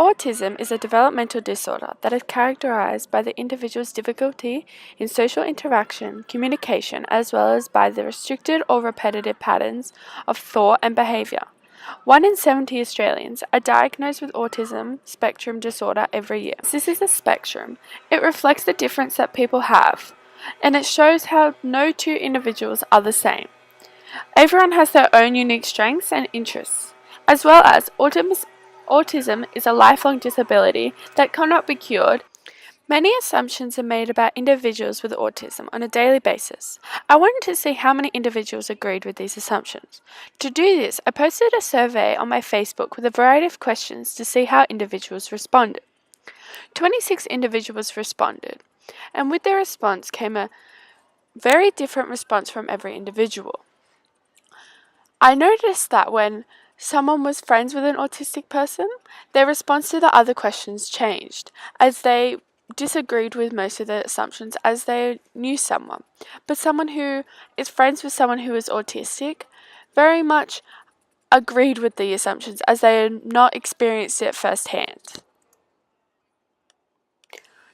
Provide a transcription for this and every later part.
Autism is a developmental disorder that is characterized by the individual's difficulty in social interaction, communication, as well as by the restricted or repetitive patterns of thought and behavior. 1 in 70 Australians are diagnosed with autism spectrum disorder every year. This is a spectrum. It reflects the difference that people have, and it shows how no two individuals are the same. Everyone has their own unique strengths and interests, as well as autism is a lifelong disability that cannot be cured. Many assumptions are made about individuals with autism on a daily basis. I wanted to see how many individuals agreed with these assumptions. To do this, I posted a survey on my Facebook with a variety of questions to see how individuals responded. 26 individuals responded, and with their response came a very different response from every individual. I noticed that when someone was friends with an autistic person, their response to the other questions changed, as they disagreed with most of the assumptions as they knew someone. But someone who is friends with someone who is autistic very much agreed with the assumptions as they had not experienced it firsthand.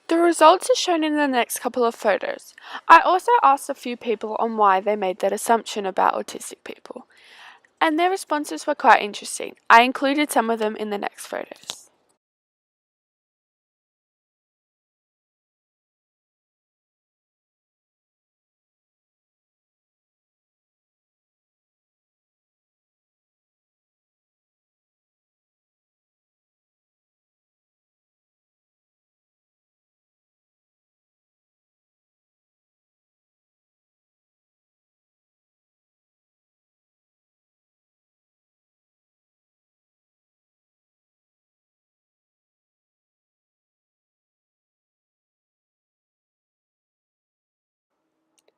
The results are shown in the next couple of photos. I also asked a few people on why they made that assumption about autistic people, and their responses were quite interesting. I included some of them in the next photos.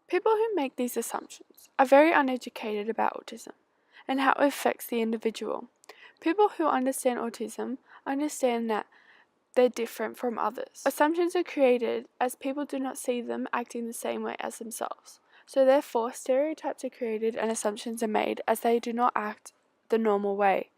People who make these assumptions are very uneducated about autism and how it affects the individual. People who understand autism understand that they're different from others. Assumptions are created as people do not see them acting the same way as themselves. So therefore, stereotypes are created and assumptions are made as they do not act the normal way.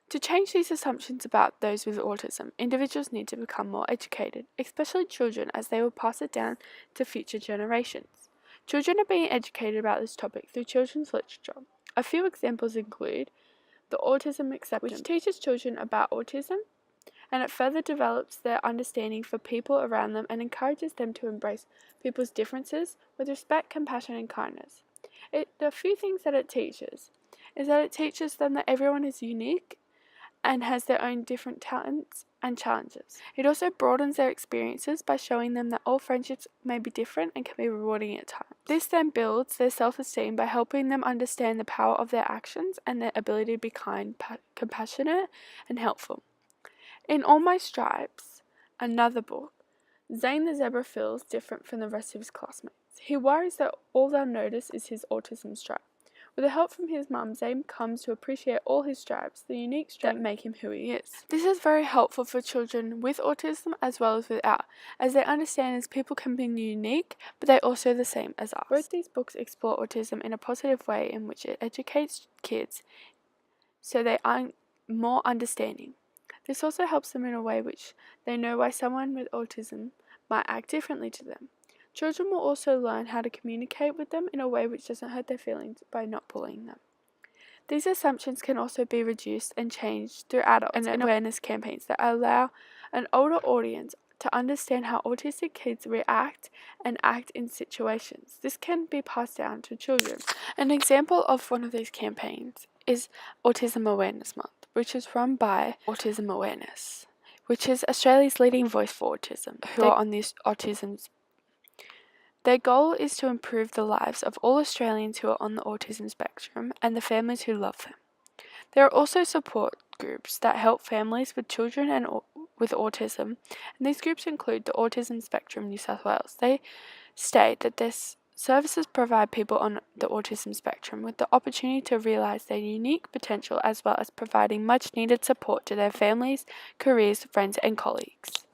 To change these assumptions about those with autism, individuals need to become more educated, especially children, as they will pass it down to future generations. Children are being educated about this topic through children's literature. A few examples include the Autism Acceptance, which teaches children about autism, and it further develops their understanding for people around them and encourages them to embrace people's differences with respect, compassion, and kindness. The few things that it teaches is that it teaches them that everyone is unique and has their own different talents and challenges. It also broadens their experiences by showing them that all friendships may be different and can be rewarding at times. This then builds their self-esteem by helping them understand the power of their actions and their ability to be kind, compassionate, and helpful. In All My Stripes, another book, Zane the zebra feels different from the rest of his classmates. He worries that all they'll notice is his autism stripe. With the help from his mum, Zane comes to appreciate all his stripes, the unique stripes that make him who he is. This is very helpful for children with autism as well as without, as they understand as people can be unique, but they're also the same as us. Both these books explore autism in a positive way in which it educates kids so they are more understanding. This also helps them in a way which they know why someone with autism might act differently to them. Children will also learn how to communicate with them in a way which doesn't hurt their feelings by not bullying them. These assumptions can also be reduced and changed through adults and awareness campaigns that allow an older audience to understand how autistic kids react and act in situations. This can be passed down to children. An example of one of these campaigns is Autism Awareness Month, which is run by Autism Awareness, which is Australia's leading voice for autism, who are on this autism. Their goal is to improve the lives of all Australians who are on the autism spectrum and the families who love them. There are also support groups that help families with children and with autism, and these groups include the Autism Spectrum New South Wales. They state that their services provide people on the autism spectrum with the opportunity to realise their unique potential, as well as providing much needed support to their families, careers, friends and colleagues.